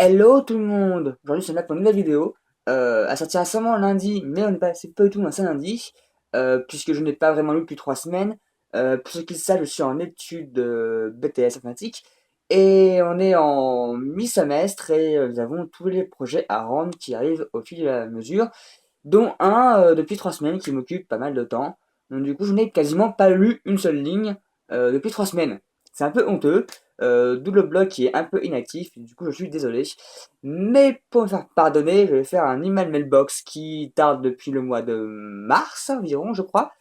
Hello tout le monde! Aujourd'hui, c'est là pour une nouvelle vidéo. Elle sortira sûrement lundi, mais on n'est pas, c'est pas du tout un seul lundi, puisque je n'ai pas vraiment lu depuis 3 semaines. Pour ceux qui le savent, je suis en études BTS informatique, et on est en mi-semestre, et nous avons tous les projets à rendre qui arrivent au fil de la mesure, dont un depuis 3 semaines qui m'occupe pas mal de temps. Donc du coup, je n'ai quasiment pas lu une seule ligne depuis 3 semaines. C'est un peu honteux, d'où le blog qui est un peu inactif, du coup je suis désolé. Mais pour me faire pardonner, je vais faire un email mailbox qui tarde depuis le mois de mars environ, je crois.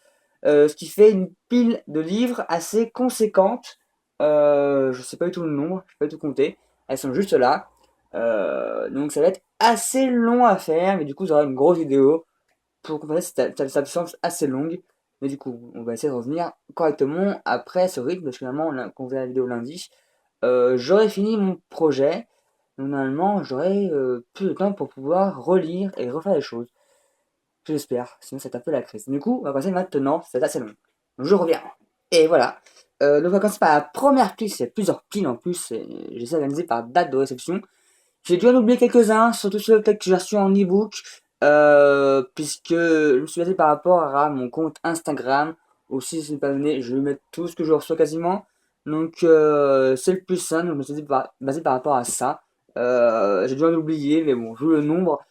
Ce qui fait une pile de livres assez conséquente. Je sais pas du tout le nombre, je sais pas du tout compter. Elles sont juste là. Donc ça va être assez long à faire, mais du coup, j'aurai une grosse vidéo pour compenser cette absence assez longue. Mais du coup, on va essayer de revenir correctement après ce rythme, parce que finalement, quand on fait la vidéo lundi, j'aurai fini mon projet. Donc, normalement, j'aurai plus de temps pour pouvoir relire et refaire les choses. J'espère, sinon c'est un peu la crise. Du coup, on va commencer maintenant, c'est assez long. Donc, je reviens. Et voilà. Donc on va commencer par la première pile, c'est plusieurs piles en plus, et j'essaie d'organiser par date de réception. J'ai dû en oublier quelques-uns, surtout ceux peut-être que j'ai reçus en e-book, puisque je me suis basé par rapport à mon compte Instagram. Aussi, si ce n'est pas donné, je vais mettre tout ce que je reçois quasiment. Donc, c'est le plus simple, je me suis basé par rapport à ça. J'ai dû en oublier, mais bon, vu le nombre,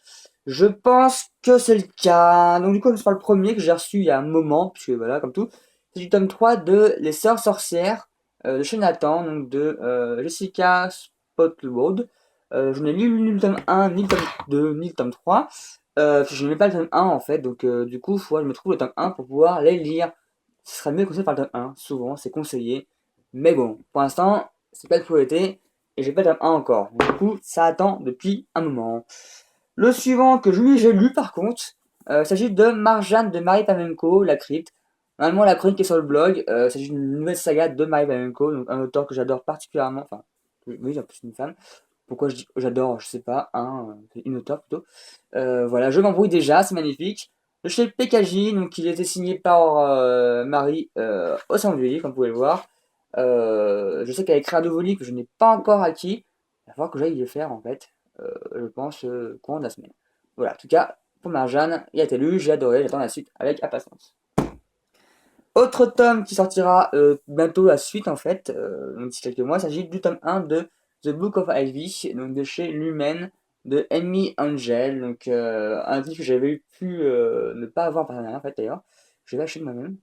je pense que c'est le cas. Donc, du coup, c'est pas le premier que j'ai reçu il y a un moment, puisque voilà, comme tout. C'est du tome 3 de Les Sœurs Sorcières, de chez Nathan, donc de Jessica Spotwood. Je n'ai ni le tome 1, ni le tome 2, ni le tome 3. Parce que je n'aimais pas le tome 1 en fait, donc du coup, je me trouve le tome 1 pour pouvoir les lire. Ce serait mieux conseillé par le tome 1, souvent, c'est conseillé. Mais bon, pour l'instant, c'est pas de priorité, et j'ai pas le tome 1 encore. Donc, du coup, ça attend depuis un moment. Le suivant que j'ai lu par contre, il s'agit de Marjane de Marie Pamenko, La Crypte. Normalement, la chronique est sur le blog. Il s'agit d'une nouvelle saga de Marie Pamenko, donc un auteur que j'adore particulièrement. Enfin, oui, en plus une femme. Pourquoi je dis j'adore, je sais pas, c'est une auteure plutôt. Voilà, je m'embrouille déjà, c'est magnifique. De chez PKJ, donc il a été signé par Marie au sein du livre, comme vous pouvez le voir. Je sais qu'elle a écrit un nouveau livre que je n'ai pas encore acquis. Il va falloir que j'aille le faire en fait. Je pense courant de la semaine. Voilà, en tout cas, pour Marjane, il a été lu, j'ai adoré, j'attends la suite avec impatience. Autre tome qui sortira bientôt la suite en fait, donc d'ici quelques mois, il s'agit du tome 1 de The Book of Ivy, donc de chez Lumen, de Amy Angel, donc un livre que j'avais pu ne pas avoir en partenariat en fait d'ailleurs, je vais acheter de moi-même.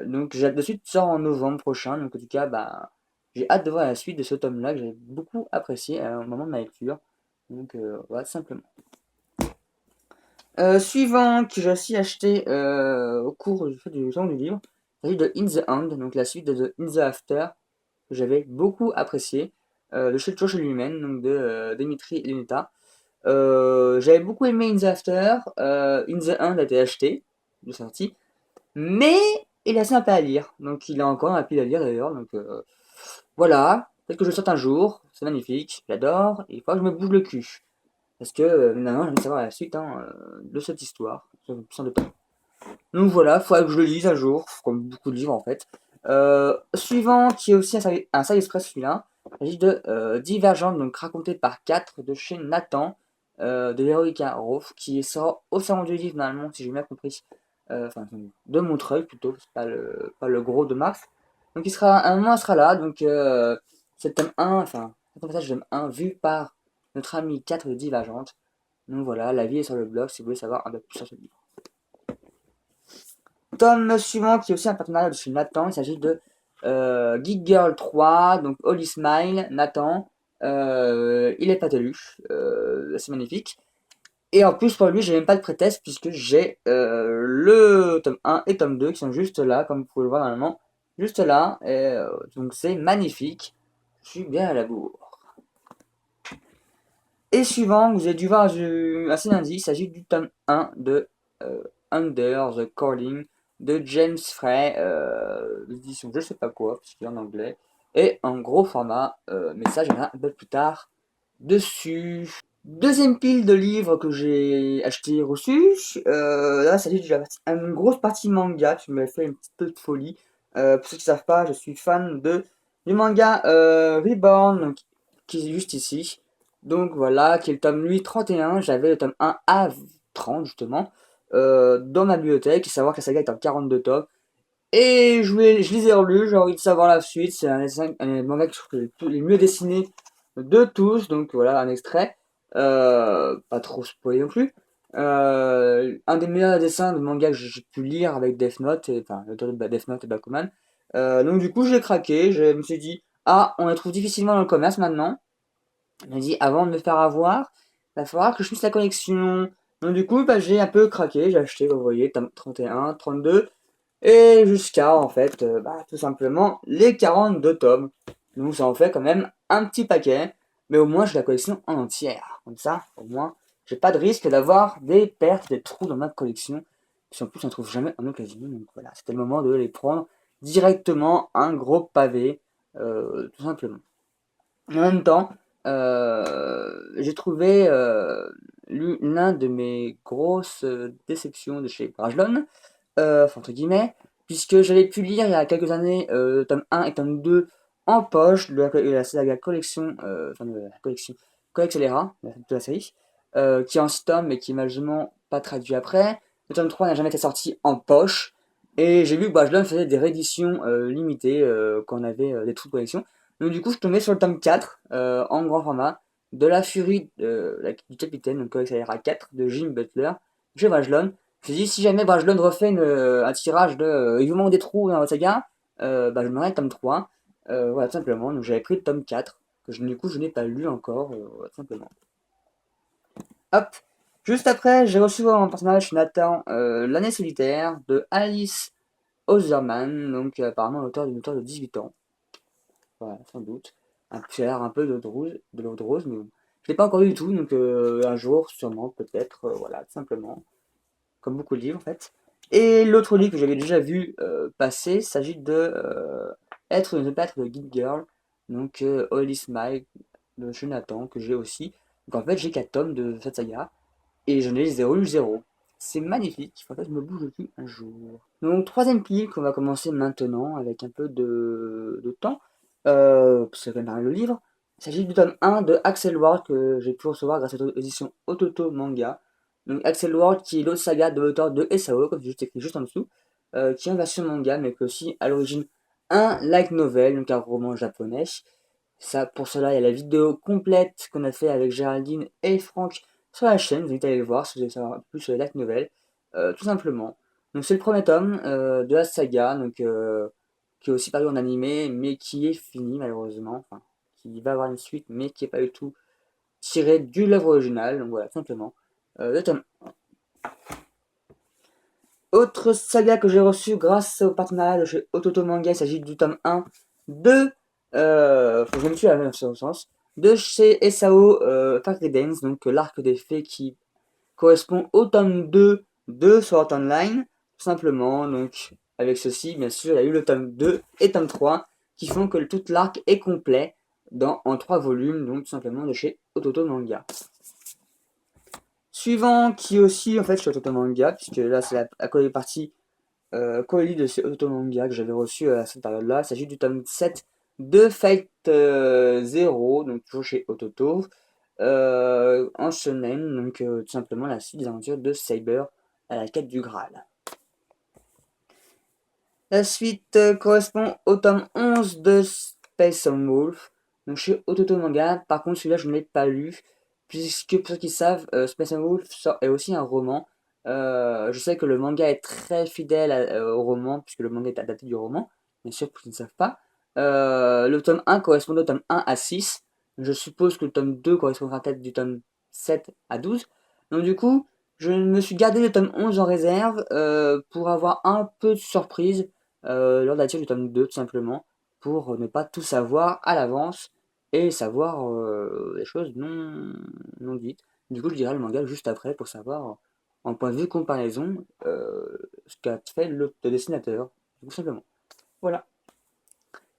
Donc j'ai hâte de suite sort en novembre prochain, donc en tout cas bah, j'ai hâte de voir la suite de ce tome là que j'ai beaucoup apprécié au moment de ma lecture. Donc voilà, simplement. Suivant que j'ai aussi acheté au cours du temps du livre, il s'agit de In the Hand, donc la suite de The In the After, que j'avais beaucoup apprécié, de chez toujours chez lui-même, donc de Dimitri Luneta. J'avais beaucoup aimé In the After, In the Hand a été acheté, de sortie, mais il est assez sympa à lire, donc il a encore un pile à lire d'ailleurs, donc voilà, peut-être que je le sorte un jour, c'est magnifique, j'adore, et il faut que je me bouge le cul. Parce que maintenant, j'aime savoir la suite de cette histoire. Sans doute. Donc voilà, il faudra que je le lise un jour, comme beaucoup de livres en fait. Suivant, qui est aussi un side express celui-là, il s'agit de Divergente, donc raconté par 4 de chez Nathan, de Veronica Roth, qui sort au salon du livre normalement, si j'ai bien compris. Enfin, de Montreuil plutôt, c'est pas le gros de mars. Donc il sera, un moment il sera là, donc c'est le tome 1, enfin, c'est un passage de tome 1 vu par notre ami 4 de Divergente. Donc voilà, la vie est sur le blog si vous voulez savoir un peu plus sur ce livre. Tome suivant qui est aussi un partenariat de chez Nathan, il s'agit de Geek Girl 3, donc Holly Smile, Nathan, il est patelu, c'est magnifique. Et en plus pour lui j'ai même pas de prétexte puisque j'ai le tome 1 et tome 2 qui sont juste là, comme vous pouvez le voir normalement, juste là, et, donc c'est magnifique, je suis bien à la bourre. Et suivant, vous avez dû voir assez lundi, il s'agit du tome 1 de Under the Calling de James Frey, l'édition je sais pas quoi, puisqu'il est en anglais, et en gros format, mais ça j'en ai un peu plus tard dessus. Deuxième pile de livres que j'ai acheté reçu, là il s'agit d'une grosse partie manga, qui m'a fait un petit peu de folie. Pour ceux qui ne savent pas, je suis fan du manga Reborn, qui est juste ici. Donc voilà, qui est le tome lui 31, j'avais le tome 1 à 30 justement, dans ma bibliothèque, savoir que la saga est en 42 tomes. Et je les ai relus, j'ai envie de savoir la suite. C'est un manga que je trouve les mieux dessinés de tous. Donc voilà, un extrait. Pas trop spoilé non plus. Un des meilleurs dessins de manga que j'ai pu lire avec Death Note, enfin l'auteur de Death Note et Bakuman. Donc du coup, j'ai craqué. Je me suis dit, ah, on les trouve difficilement dans le commerce maintenant. Je me dit, avant de me faire avoir, il va falloir que je finisse la collection. Donc du coup, bah, j'ai un peu craqué. J'ai acheté, vous voyez, tome 31, 32. Et jusqu'à, en fait, tout simplement, les 42 tomes. Donc ça en fait quand même un petit paquet. Mais au moins, j'ai la collection en entière. Comme ça, au moins, j'ai pas de risque d'avoir des pertes, des trous dans ma collection. Puis en plus, on ne trouve jamais en occasion. Donc voilà, c'était le moment de les prendre directement un gros pavé. Tout simplement. En même temps, j'ai trouvé l'un de mes grosses déceptions de chez Brajlon, enfin, entre guillemets, puisque j'avais pu lire il y a quelques années tome 1 et tome 2 en poche de la saga collection, enfin de la collection Collectelera, de la série, qui est en 6 tomes mais qui est malheureusement pas traduit après. Le tome 3 n'a jamais été sorti en poche, et j'ai vu que Brajlon faisait des rééditions limitées quand on avait des trous de collection. Donc du coup, je tombais sur le tome 4 en grand format de la furie du capitaine, donc Collectelera 4 de Jim Butler, chez Brajlon. Je me suis dit, si jamais Brajlon refait un tirage de il vous manque des trous dans votre saga, je me le tome 3. Voilà, tout simplement. Donc j'avais pris le tome 4, que du coup je n'ai pas lu encore, voilà, tout simplement. Hop! Juste après, j'ai reçu un personnage Nathan, L'année solitaire, de Alice Oserman, donc apparemment l'auteur d'une auteure de 18 ans. Voilà, sans doute. Un petit air un peu de l'eau de rose, mais bon. Je l'ai pas encore lu du tout, donc un jour, sûrement, peut-être, voilà, tout simplement. Comme beaucoup de livres en fait. Et l'autre livre que j'avais déjà vu passer s'agit de Être ou ne pas être de Good Girl, donc Holy Smile de Jonathan, que j'ai aussi. Donc en fait, j'ai 4 tomes de cette saga et je n'ai zéro lu zéro. C'est magnifique, il faudrait que je me bouge le cul un jour. Donc, troisième pile qu'on va commencer maintenant avec un peu de temps, parce que ça va le livre. Il s'agit du tome 1 de Axel Ward que j'ai pu recevoir grâce à l'édition Ototo Manga. Donc, Axel Ward qui est l'autre saga de l'auteur de SAO, comme c'est écrit juste en dessous, qui est en version manga, mais qui est aussi à l'origine un light novel, donc un roman japonais. Ça, pour cela, il y a la vidéo complète qu'on a fait avec Géraldine et Franck sur la chaîne. Je vous invite à aller le voir si vous voulez savoir un peu plus sur les light novels, tout simplement. Donc c'est le premier tome de la saga, donc qui est aussi paru en animé, mais qui est fini malheureusement, enfin qui va avoir une suite, mais qui n'est pas du tout tiré de l'œuvre originale. Donc voilà, tout simplement. Le tome. Autre saga que j'ai reçu grâce au partenariat de chez Ototo Manga, il s'agit du tome 1 de. Faut que je me tue à la même sens. De chez SAO Fairy Dance, donc l'arc des fées qui correspond au tome 2 de Sword Art Online, tout simplement. Donc, avec ceci, bien sûr, il y a eu le tome 2 et tome 3 qui font que tout l'arc est complet en 3 volumes, donc tout simplement de chez Ototo Manga. Suivant, qui est aussi en fait chez Ototo Manga, puisque là c'est la partie colis de chez Ototo Manga que j'avais reçu à cette période-là. Il s'agit du tome 7 de Fate 0, donc toujours chez Ototo, en shonen, donc tout simplement la suite des aventures de Saber à la quête du Graal. La suite correspond au tome 11 de Space Wolf, donc chez Ototo Manga. Par contre, celui-là, je ne l'ai pas lu, puisque pour ceux qui savent, Space Wolf est aussi un roman. Je sais que le manga est très fidèle au roman, puisque le manga est adapté du roman, bien sûr, pour ceux qui ne savent pas. Le tome 1 correspond au tome 1 à 6. Je suppose que le tome 2 correspondra peut-être du tome 7 à 12. Donc du coup, je me suis gardé le tome 11 en réserve pour avoir un peu de surprise lors de la lecture du tome 2, tout simplement, pour ne pas tout savoir à l'avance et savoir les choses non dites. Du coup, je dirais le manga juste après pour savoir, en point de vue comparaison, ce qu'a fait le dessinateur, tout simplement. Voilà.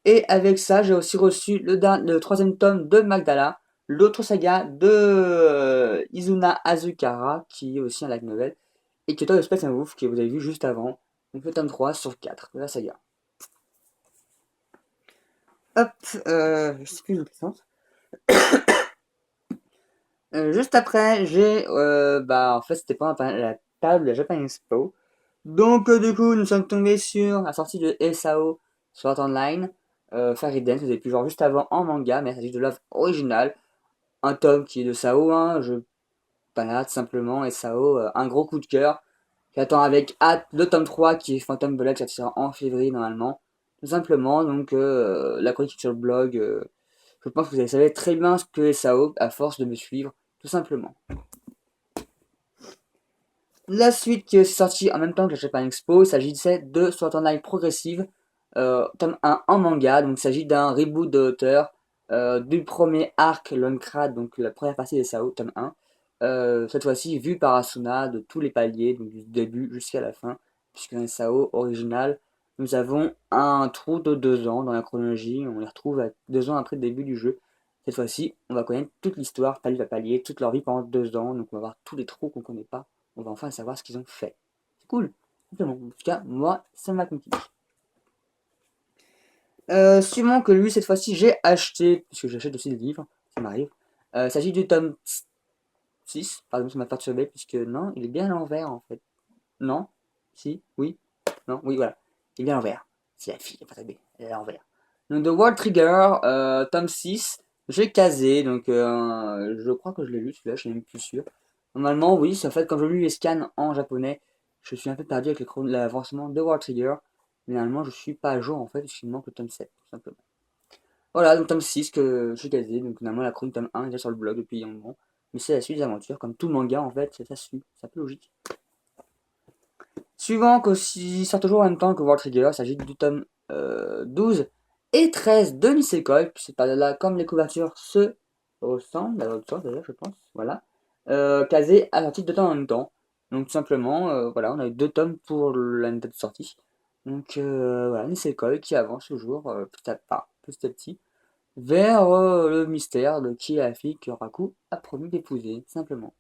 Et avec ça, j'ai aussi reçu le troisième tome de Magdala, l'autre saga de Izuna Azukara, qui est aussi un light novel, et qui est auteur de Space Wolf, que vous avez vu juste avant. Donc le tome 3 sur 4 de la saga. Hop, je sais plus le sens. Juste après, en fait, c'était pas la table de la Japan Expo. Donc, du coup, nous sommes tombés sur la sortie de SAO Sword Art Online. Fairy Tail, c'était plus genre juste avant en manga, mais il s'agit de l'œuvre originale. Un tome qui est de SAO, hein, je balade simplement, SAO, un gros coup de cœur. J'attends avec hâte le tome 3 qui est Phantom Bullet, qui sortira en février normalement. Tout simplement, donc la chronique sur le blog, je pense que vous savez très bien ce que est SAO à force de me suivre, tout simplement. La suite qui est sortie en même temps que la Japan Expo, il s'agissait de Sword Art Online Progressive, tome 1 en manga, donc il s'agit d'un reboot de l'auteur du premier arc Luncrad, donc la première partie des SAO, tome 1. Cette fois-ci vu par Asuna de tous les paliers, donc du début jusqu'à la fin, puisque dans les SAO original, nous avons un trou de 2 ans dans la chronologie, on les retrouve à 2 ans après le début du jeu. Cette fois-ci, on va connaître toute l'histoire, palier par palier, toute leur vie pendant 2 ans, donc on va voir tous les trous qu'on connaît pas, on va enfin savoir ce qu'ils ont fait. C'est cool. Simplement. En tout cas, moi, ça m'a conquis. Suivant que lui, cette fois-ci, j'ai acheté, puisque j'achète aussi des livres, ça m'arrive. Il s'agit du tome 6. Pardon, ça m'a perturbé, puisque non, il est bien à l'envers, en fait. Non. Si. Oui. Non. Oui, voilà. Il est bien à l'envers. C'est la fille, pas elle est à l'envers. Donc, The World Trigger, tome 6. J'ai casé, donc je crois que je l'ai lu, celui-là, je suis même plus sûr. Normalement, oui, c'est en fait, quand je lis les scans en japonais, je suis un peu perdu avec l'avancement de World Trigger. Mais normalement, je suis pas à jour, en fait, puisqu'il me manque le tome 7, tout simplement. Voilà, donc tome 6 que j'ai casé, donc normalement, la chronique tome 1 est déjà sur le blog depuis un moment. Mais c'est la suite des aventures, comme tout manga, en fait, ça suit, c'est un peu logique. Suivant qu'aussi sort toujours en même temps que World Trigger, il s'agit du tome 12 et 13 de Nisekoi, puis c'est pas là comme les couvertures se ressemblent, à l'autre sens d'ailleurs je pense, voilà, casé à sortie de temps en même temps. Donc tout simplement, voilà, on a eu 2 tomes pour l'année de sortie. Donc voilà, Nisekoi qui avance toujours petit à pas, petit à petit, vers le mystère de qui est la fille que Raku a promis d'épouser, simplement.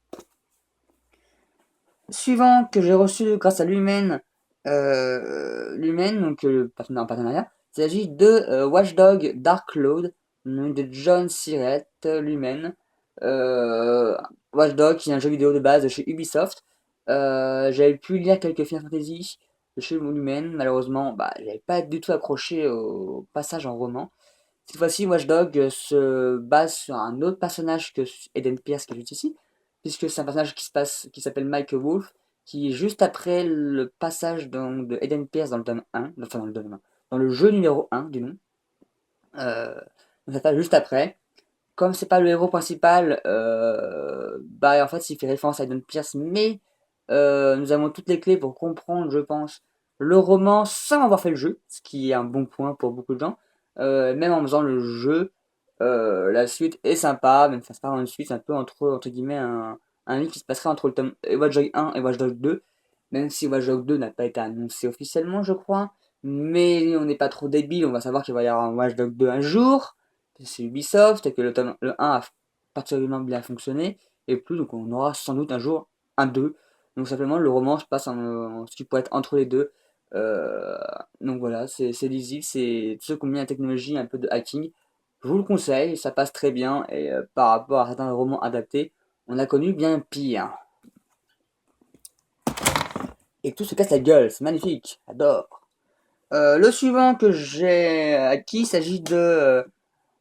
Suivant que j'ai reçu grâce à Lumen, donc en partenariat, il s'agit de Watchdog Dark Cloud de John Sirett, Lumen. Euh, Watchdog qui est un jeu vidéo de base de chez Ubisoft. J'avais pu lire quelques Final Fantasy de chez Lumen, malheureusement, j'avais pas du tout accroché au passage en roman. Cette fois-ci, Watchdog se base sur un autre personnage que Eden Pierce qui est juste ici, puisque c'est un personnage qui s'appelle Michael Wolf, qui est juste après le passage de Eden Pierce dans le tome 1, enfin dans le tome 1, dans le jeu numéro 1 du nom. Donc ça passe juste après. Comme c'est pas le héros principal, en fait il fait référence à Eden Pierce, mais nous avons toutes les clés pour comprendre, je pense, le roman sans avoir fait le jeu, ce qui est un bon point pour beaucoup de gens. Même en faisant le jeu, la suite est sympa, même si c'est pas une suite, c'est un peu entre guillemets un livre qui se passerait entre le tome Watch Dogs 1 et Watch Dogs 2, même si Watch Dogs 2 n'a pas été annoncé officiellement, je crois. Mais on n'est pas trop débile, on va savoir qu'il va y avoir un Watch Dogs 2 un jour. C'est Ubisoft et que le 1 a particulièrement bien fonctionné et plus, donc on aura sans doute un jour un 2. Donc simplement le roman se passe en ce qui pourrait être entre les deux. Euh, donc voilà, c'est lisible, c'est ceux qui ont mis la technologie, un peu de hacking. Je vous le conseille, ça passe très bien et par rapport à certains romans adaptés, on a connu bien pire. Et tout se casse la gueule, c'est magnifique, j'adore. Le suivant que j'ai acquis s'agit de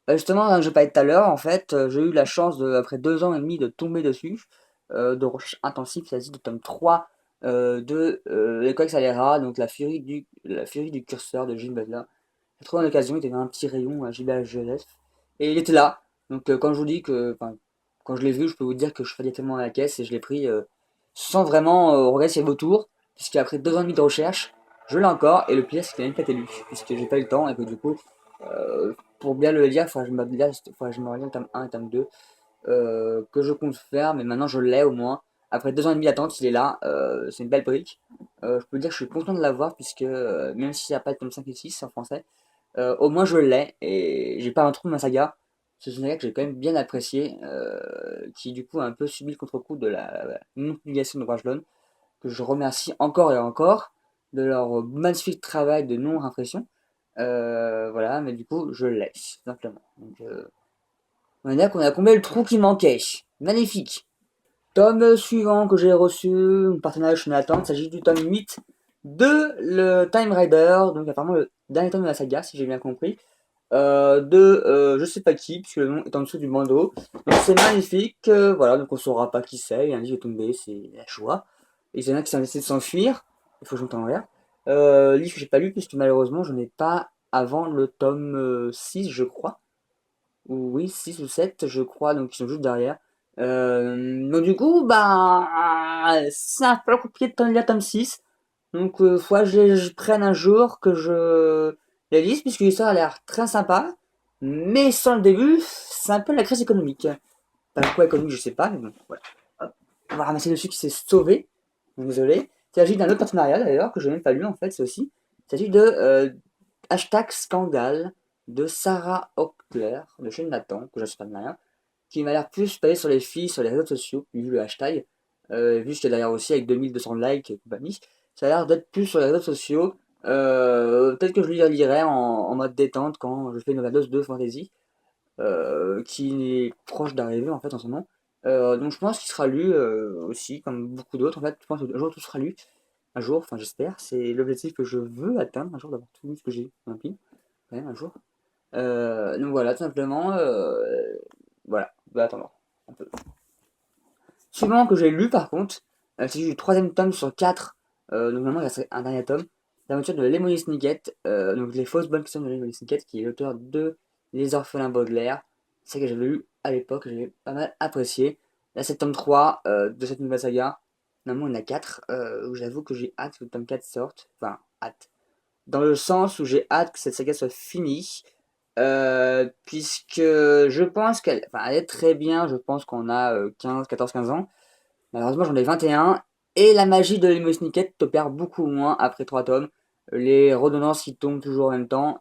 justement, je parlais tout à l'heure, en fait, j'ai eu la chance, après 2 ans et demi, de tomber dessus, de recherche intensive, c'est-à-dire de tome 3 de Les Codex Alera, donc la furie du curseur de Gilles Butler. J'ai trouvé en occasion, il était dans un petit rayon à Gilbert Joseph, et il était là. Donc quand je vous dis que, enfin, quand je l'ai vu, je peux vous dire que je fais directement à la caisse et je l'ai pris sans vraiment regarder ses vautours, puisqu'après 2 ans et demi de recherche, je l'ai encore, et le pire c'est qu'il n'a même pas été lu, puisque j'ai pas eu le temps et que du coup, pour bien le lire, il faudra que je me relise le tome 1 et tome 2 que je compte faire, mais maintenant je l'ai au moins. Après 2 ans et demi d'attente, il est là, c'est une belle brique. Je peux dire que je suis content de l'avoir, puisque même s'il n'y a pas de tome 5 et 6 en français, au moins je l'ai, et j'ai pas un trou de ma saga. C'est une saga que j'ai quand même bien apprécié, qui du coup a un peu subi le contre-coup de la non-publication de Rajlon, que je remercie encore et encore de leur magnifique travail de non-impression. Voilà, mais du coup, je le laisse, simplement. Donc, on va dire qu'on a comblé le trou qui manquait. Magnifique. Tome suivant que j'ai reçu, un partenariat chez Nathan, il s'agit du tome 8 de le Time Rider, donc apparemment le dernier tome de la saga, si j'ai bien compris, je sais pas qui, puisque le nom est en dessous du bandeau. Donc c'est magnifique, voilà, donc on saura pas qui c'est, il y a un livre est tombé, c'est la joie. Et il y en a qui sont essayé de s'enfuir, il faut que j'entende en l'air. Livre que j'ai pas lu, puisque malheureusement je n'ai pas avant le tome 6, je crois. Ou oui, 6 ou 7 je crois, donc ils sont juste derrière. Donc du coup, bah, c'est un peu compliqué de lire tome 6. Donc, faut que je prenne un jour que je les lise, puisque l'histoire a l'air très sympa. Mais sans le début, c'est un peu la crise économique. Pas quoi économique, je sais pas, mais bon, voilà. Hop. On va ramasser dessus qui s'est sauvé. Désolé. Il s'agit d'un autre partenariat d'ailleurs, que je n'ai même pas lu en fait, c'est aussi. Il s'agit de hashtag scandale de Sarah Ockler, de chez Nathan, que je ne sais pas de rien, qui m'a l'air plus basé sur les filles, sur les réseaux sociaux, vu le hashtag, vu ce qu'il y a derrière aussi avec 2200 likes et compagnie. Ça a l'air d'être plus sur les réseaux sociaux. Peut-être que je le lirai en mode détente quand je fais une overdose de fantasy, qui est proche d'arriver en fait en ce moment. Donc je pense qu'il sera lu aussi, comme beaucoup d'autres. En fait, je pense qu'un jour tout sera lu. Un jour, enfin j'espère. C'est l'objectif que je veux atteindre, un jour d'avoir tout lu ce que j'ai dans la pile, quand même, un jour. Donc voilà, tout simplement. Voilà, bah attends, un peu. Suivant que j'ai lu par contre, c'est du troisième tome sur 4. Donc normalement il reste un dernier tome. L'aventure de Lemony Snicket, donc les fausses bonnes questions de Lemony Snicket, qui est l'auteur de Les Orphelins Baudelaire. C'est ça que j'avais lu à l'époque, j'avais pas mal apprécié. Là c'est le tome 3 de cette nouvelle saga. Normalement il y en a 4, où j'avoue que j'ai hâte que le tome 4 sorte. Enfin, hâte. Dans le sens où j'ai hâte que cette saga soit finie. Puisque je pense qu'elle enfin, elle est très bien, je pense qu'on a 15, 14, 15 ans. Malheureusement, j'en ai 21. Et la magie de Lemony Snicket t'opère beaucoup moins après 3 tomes. Les redondances qui tombent toujours en même temps,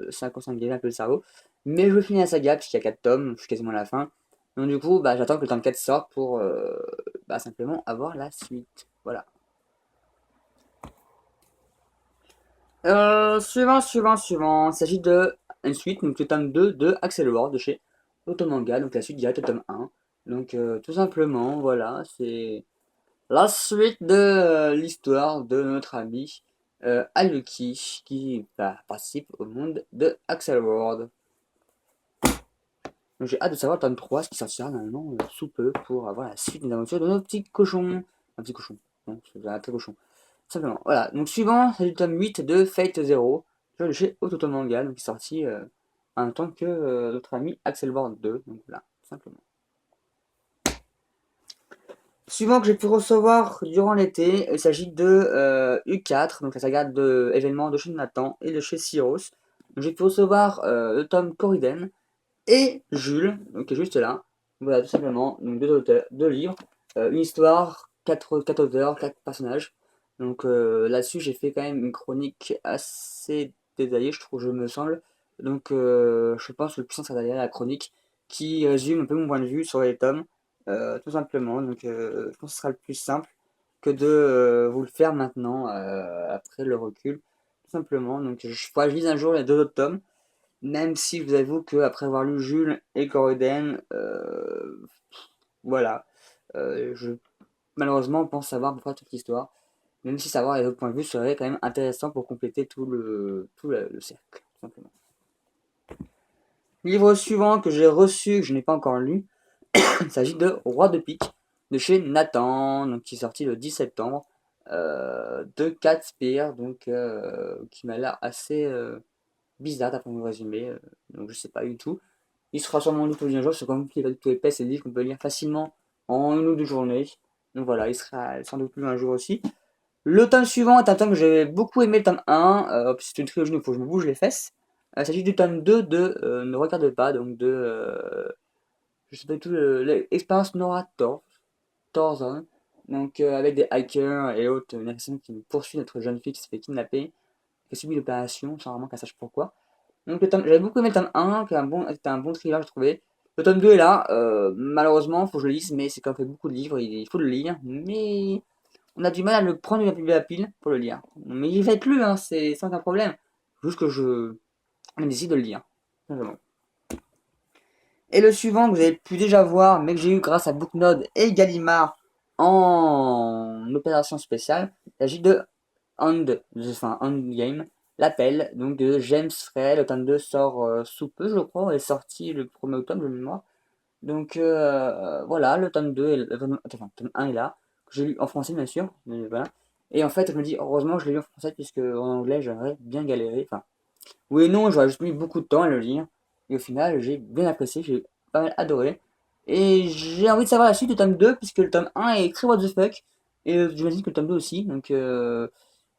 ça consomme un peu le cerveau. Mais je veux finir la saga, puisqu'il y a 4 tomes, je suis quasiment à la fin. Donc du coup, bah, j'attends que le tome 4 sorte pour bah, simplement avoir la suite. Voilà. Suivant. Il s'agit de une suite, donc le tome 2 de Axel Ward de chez Automanga, donc la suite directe au tome 1. Donc tout simplement, voilà, c'est la suite de l'histoire de notre ami Haruki qui participe au monde de Axel Ward. Donc j'ai hâte de savoir le tome 3, ce qui sortira normalement sous peu pour avoir la suite des aventures de nos petits cochons. Un petit cochon, non, c'est un très cochon. Simplement. Voilà. Donc suivant, c'est le tome 8 de Fate Zero, de chez Ototomanga, donc qui est sorti en même temps que notre ami Axel Ward 2. Donc voilà, simplement. Suivant que j'ai pu recevoir durant l'été, il s'agit de U4, donc la saga de événements de chez Nathan et de chez Syros. Donc j'ai pu recevoir le tome Coriden et Jules, donc qui est juste là. Voilà, tout simplement. Donc deux auteurs, deux livres, une histoire, quatre auteurs, quatre personnages. Donc là-dessus, j'ai fait quand même une chronique assez détaillée, je trouve, je me semble. Donc je pense que le plus simple, c'est d'aller à la chronique qui résume un peu mon point de vue sur les tomes, tout simplement. Donc je pense que ce sera le plus simple que de vous le faire maintenant, après le recul, tout simplement. Donc je lise un jour les deux autres tomes. Même si je vous avoue que après avoir lu Jules et Corridon, voilà, je malheureusement pense savoir pourquoi toute l'histoire. Même si savoir les autres points de vue serait quand même intéressant pour compléter tout le cercle, tout simplement. Livre suivant que j'ai reçu, que je n'ai pas encore lu, il s'agit de Roi de pique de chez Nathan, donc qui est sorti le 10 septembre, de Cat Spear, donc qui m'a l'air assez bizarre d'après mon résumé, donc je sais pas du tout. Il sera sûrement lu un jour, c'est quand même qu'il est pas du tout épais, c'est des livres qu'on peut lire facilement en une ou deux journées. Donc voilà, il sera sans doute lu un jour aussi. Le tome suivant est un tome que j'ai beaucoup aimé, le tome 1, c'est une trilogie, donc il faut que je me bouge les fesses. Il s'agit du tome 2 de Ne regarde pas, donc de, je sais pas du tout, l'expérience Nora Thorzon, donc avec des hackers et autres, une personne qui poursuit notre jeune fille qui se fait kidnapper, qui a subi l'opération sans vraiment qu'elle sache pourquoi. Donc j'avais beaucoup aimé le tome 1, qui était un bon thriller, je trouvais. Le tome 2 est là, malheureusement, il faut que je le lise, mais c'est quand même fait beaucoup de livres, il faut le lire, mais on a du mal à le prendre de la pile pour le lire. Mais il fait plus, hein, c'est sans aucun problème. Juste que je décide de le lire. Simplement. Et le suivant que vous avez pu déjà voir, mais que j'ai eu grâce à Booknode et Gallimard en opération spéciale, il s'agit de Endgame, l'appel, donc de James Frey. Le tome 2 sort sous peu, je crois, est sorti le 1er octobre de mémoire. Donc voilà, le tome 2, enfin, le tome 1 est là, que j'ai lu en français bien sûr, mais voilà. Et en fait, je me dis, heureusement, je l'ai lu en français, puisque en anglais, j'aurais bien galéré. Enfin, oui et non, j'aurais juste mis beaucoup de temps à le lire. Et au final, j'ai bien apprécié, j'ai pas mal adoré. Et j'ai envie de savoir la suite du tome 2, puisque le tome 1 est très what the fuck. Et j'imagine que le tome 2 aussi. Donc, j'ai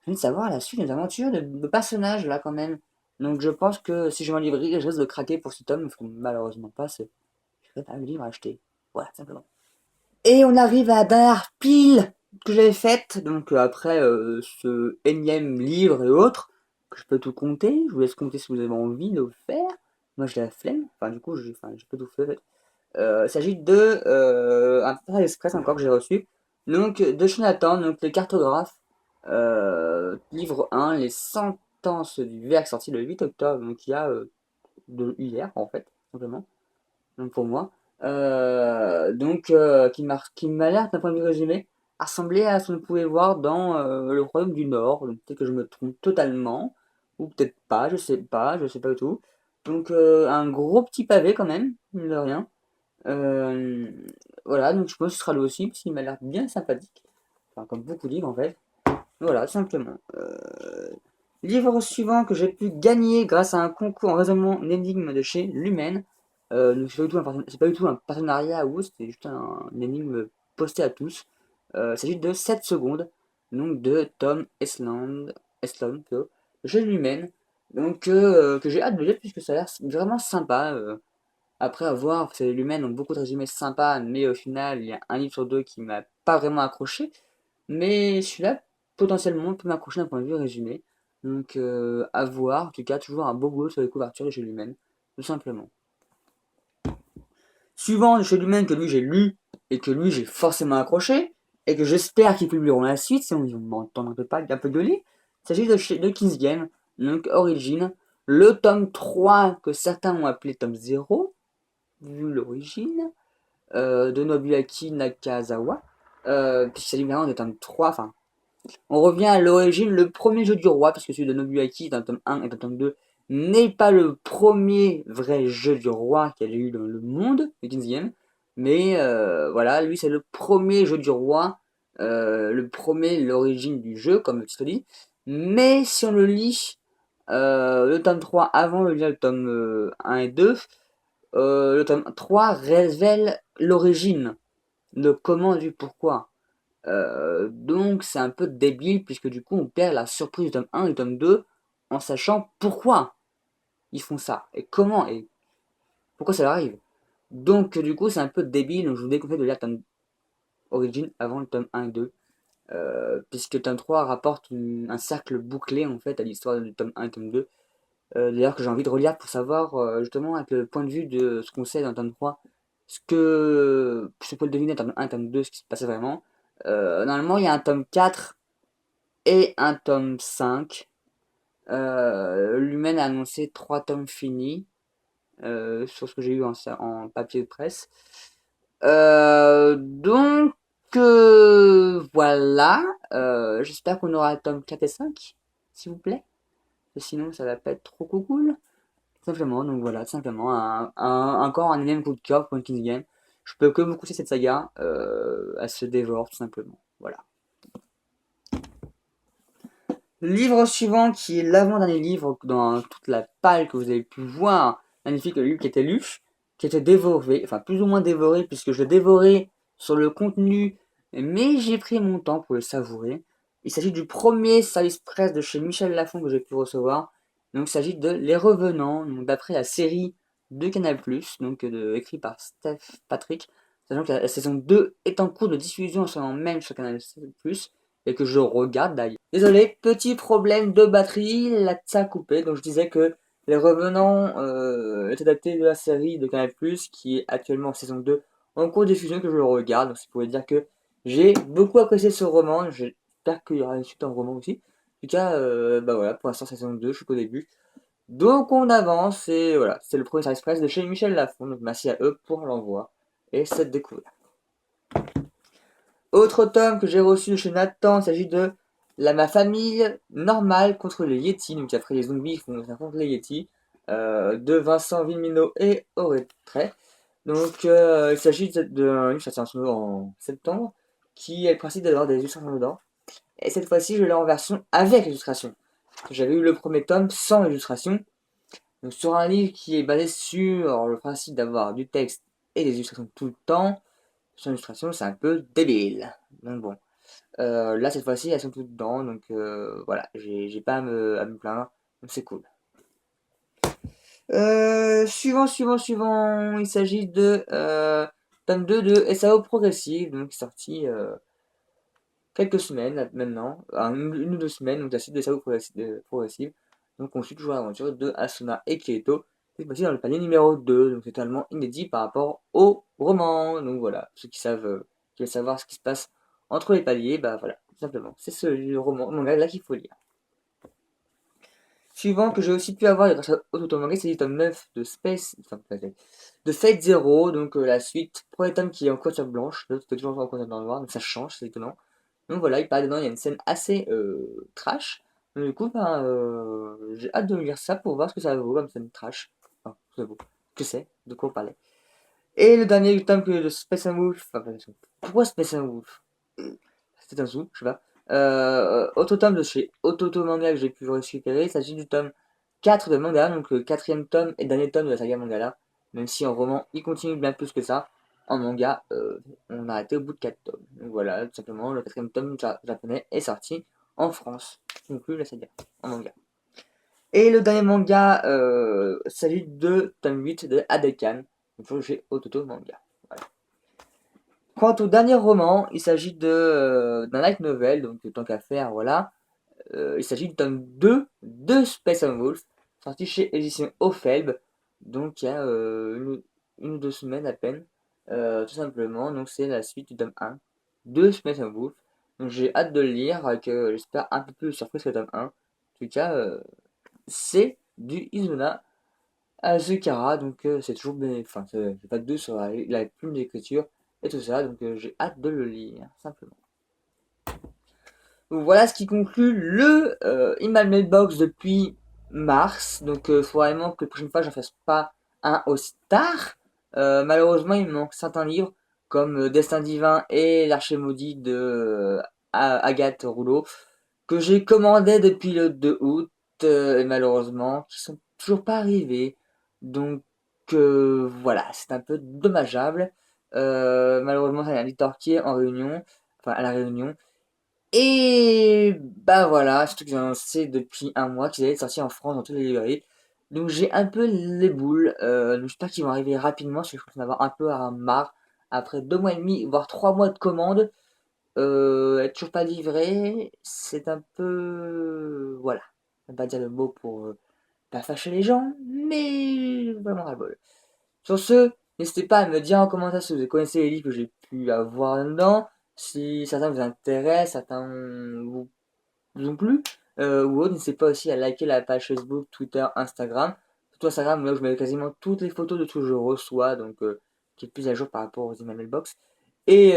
envie de savoir la suite des aventures de personnages là quand même. Donc, je pense que si je m'en livrer, je risque de craquer pour ce tome, parce que malheureusement pas, je vais pas le livre à acheter. Voilà, simplement. Et on arrive à la dernière pile que j'avais faite, donc après ce énième livre et autres, que je peux tout compter, je vous laisse compter si vous avez envie de le faire. Moi j'ai la flemme, enfin du coup je peux tout faire. En fait. Il s'agit de un Paradise Express encore que j'ai reçu, donc de Jonathan, donc le cartographe, livre 1, les sentences du verre sorti le 8 octobre, donc il y a de hier en fait, simplement donc pour moi. Qui m'a l'air, d'un point de vue résumé, à ressembler à ce qu'on pouvait voir dans le Royaume du Nord. Donc peut-être que je me trompe totalement, ou peut-être pas, je sais pas du tout. Donc un gros petit pavé quand même, mine de rien. Euh, voilà, donc je pense que ce sera lui aussi, parce qu'il m'a l'air bien sympathique. Enfin, comme beaucoup de livres en fait. Voilà, simplement. Livre suivant que j'ai pu gagner grâce à un concours en raisonnement d'énigmes de chez Lumen. Donc c'est pas du tout un partenariat ou c'était juste un énigme posté à tous. Il s'agit de 7 secondes, donc de Tom Esland plutôt, de chez Lumen. Donc que j'ai hâte de lire puisque ça a l'air vraiment sympa. Après avoir, c'est Lumen ont beaucoup de résumés sympas, mais au final il y a un livre sur deux qui m'a pas vraiment accroché. Mais celui-là, potentiellement, peut m'accrocher d'un point de vue résumé. Donc, à voir. En tout cas, toujours un beau boulot sur les couvertures de chez lui-même, tout simplement. Suivant de chez lui-même que lui j'ai lu et que lui j'ai forcément accroché, et que j'espère qu'ils publieront la suite, si on m'entend un peu pas, un peu gueuler, il s'agit de King's Game, donc Origin, le tome 3 que certains ont appelé tome 0, vu l'origine, de Nobuaki Nakazawa, puisqu'il s'agit vraiment de tome 3, enfin, on revient à l'origine, le premier jeu du roi, puisque celui de Nobuaki dans le tome 1 et dans le tome 2 n'est pas le premier vrai jeu du roi qu'il y a eu dans le monde, le 15e. Mais voilà, lui c'est le premier jeu du roi, le premier, l'origine du jeu, comme le titre dit. Mais si on le lit, le tome 3 avant le tome 1 et 2, le tome 3 révèle l'origine, le comment du pourquoi. Donc c'est un peu débile puisque du coup on perd la surprise du tome 1 et du tome 2 en sachant pourquoi ils font ça et comment et pourquoi ça leur arrive. Donc du coup c'est un peu débile, donc je vous déconseille de lire le tome Origin avant le tome 1 et 2 puisque le tome 3 rapporte un cercle bouclé en fait à l'histoire du tome 1 et tome 2. D'ailleurs que j'ai envie de relire pour savoir justement avec le point de vue de ce qu'on sait dans le tome 3 ce que je peux le deviner dans le tome 1 et tome 2 ce qui se passait vraiment. Normalement il y a un tome 4 et un tome 5. Lumen a annoncé 3 tomes finis sur ce que j'ai eu en papier de presse. Donc voilà. J'espère qu'on aura tome 4 et 5, s'il vous plaît. Sinon, ça va pas être trop cool. Simplement, donc voilà, simplement, encore un énième coup de cœur pour une King's Game. Je peux que vous conseiller cette saga. Elle se dévore, tout simplement. Voilà. Le livre suivant, qui est l'avant-dernier livre dans toute la palle que vous avez pu voir, magnifique livre qui était lu, qui était dévoré, enfin plus ou moins dévoré, puisque je l'ai dévoré sur le contenu, mais j'ai pris mon temps pour le savourer. Il s'agit du premier service presse de chez Michel Lafon que j'ai pu recevoir. Donc il s'agit de Les Revenants, donc d'après la série de Canal+, donc écrit par Steph Patrick, sachant que la saison 2 est en cours de diffusion en ce moment même sur Canal+, et que je regarde d'ailleurs. Désolé, petit problème de batterie, la ça a coupé, donc je disais que Les Revenants est adapté de la série de Canal+, qui est actuellement en saison 2, en cours de diffusion que je le regarde, donc ça pourrait dire que j'ai beaucoup apprécié ce roman, j'espère qu'il y aura une suite en roman aussi. En tout cas, bah voilà, pour l'instant saison 2, je suis qu'au début. Donc on avance et voilà, c'est le Professeur Express de chez Michel Lafon, donc merci à eux pour l'envoi et cette découverte. Autre tome que j'ai reçu de chez Nathan, il s'agit de Ma famille normale contre les Yétis, donc après les zombies font contre les Yétis, de Vincent Vimino et Auré-Trait. Donc il s'agit d'un livre sorti en septembre, qui a le principe d'avoir des illustrations dedans. Et cette fois-ci, je l'ai en version avec illustration. J'avais eu le premier tome sans illustration. Donc sur un livre qui est basé sur le principe d'avoir du texte et des illustrations tout le temps, sans illustration, c'est un peu débile. Donc bon. Là, cette fois-ci, elles sont toutes dedans. Donc voilà, j'ai pas à me plaindre. Donc c'est cool. Suivant. Il s'agit de tome 2 de SAO Progressive, donc sorti quelques semaines maintenant, une ou deux semaines, donc la suite de SAO Progressive. Donc on suit toujours l'aventure de Asuna et Kyoto. C'est passé dans le panier numéro 2, donc c'est totalement inédit par rapport au roman. Donc voilà, ceux qui veulent savoir ce qui se passe entre les paliers, bah voilà, tout simplement. C'est ce roman, manga là qu'il faut lire. Suivant que j'ai aussi pu avoir grâce à Autotomanga, c'est le tome 9 de de Fate Zero, donc la suite. Premier tome qui est en couverture blanche, l'autre est toujours en couverture noire, donc ça change, c'est étonnant. Donc voilà, il paraît dedans, il y a une scène assez trash. Donc, du coup, ben, j'ai hâte de lire ça pour voir ce que ça vaut comme scène trash. Enfin, ce que ça vaut. Que c'est, de quoi on parlait. Et le dernier tome que de Space and Wolf, enfin, pourquoi Space and Wolf? C'était un sou, je sais pas. Autre tome de chez Ototo Manga que j'ai pu récupérer, il s'agit du tome 4 de manga, donc le quatrième tome et dernier tome de la saga Mangala. Même si en roman il continue bien plus que ça, en manga on a arrêté au bout de 4 tomes. Donc voilà, tout simplement le quatrième tome japonais est sorti en France, qui conclut la saga en manga. Et le dernier manga s'agit de tome 8 de Adekan, donc chez Ototo Manga. Voilà. Quant au dernier roman, il s'agit d'un light novel, donc tant qu'à faire, voilà. Il s'agit du tome 2 de Space and Wolf, sorti chez Édition Ophelb, donc il y a une ou deux semaines à peine, tout simplement. Donc c'est la suite du tome 1 de Space and Wolf. Donc j'ai hâte de le lire, avec j'espère un peu plus de surprise que le tome 1. En tout cas, c'est du Izuna Azukara, donc c'est toujours bien, enfin, c'est pas de doute sur la plume d'écriture et tout ça, donc j'ai hâte de le lire, simplement. Donc voilà ce qui conclut le Email Mailbox depuis mars. Donc il faut vraiment que la prochaine fois j'en fasse pas un aussi tard. Malheureusement il me manque certains livres comme Destin divin et L'Archer maudit de Agathe Rouleau que j'ai commandé depuis le 2 août et malheureusement qui sont toujours pas arrivés. Donc voilà, c'est un peu dommageable. Malheureusement c'est un éditeur qui est en réunion, enfin à la réunion. Et bah voilà, surtout qu'ils ont annoncé depuis un mois qu'ils allaient sortir en France dans toutes les librairies. Donc j'ai un peu les boules. Donc j'espère qu'ils vont arriver rapidement, parce que je pense en avoir un peu à marre. Après 2 mois et demi, voire 3 mois de commande, être toujours pas livré, c'est un peu... Voilà. Je vais pas dire le mot pour pas fâcher les gens, mais vraiment ras-le-bol. Sur ce, n'hésitez pas à me dire en commentaire si vous connaissez les livres que j'ai pu avoir dedans, si certains vous intéressent, certains vous ont plu, ou autre. N'hésitez pas aussi à liker la page Facebook, Twitter, Instagram. Surtout Instagram, là où je mets quasiment toutes les photos de tout ce que je reçois, donc qui est plus à jour par rapport aux email mailbox. Et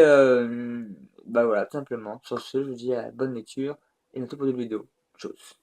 bah voilà, tout simplement. Sur ce, je vous dis à bonne lecture et à bientôt pour de vidéos. Tchuss.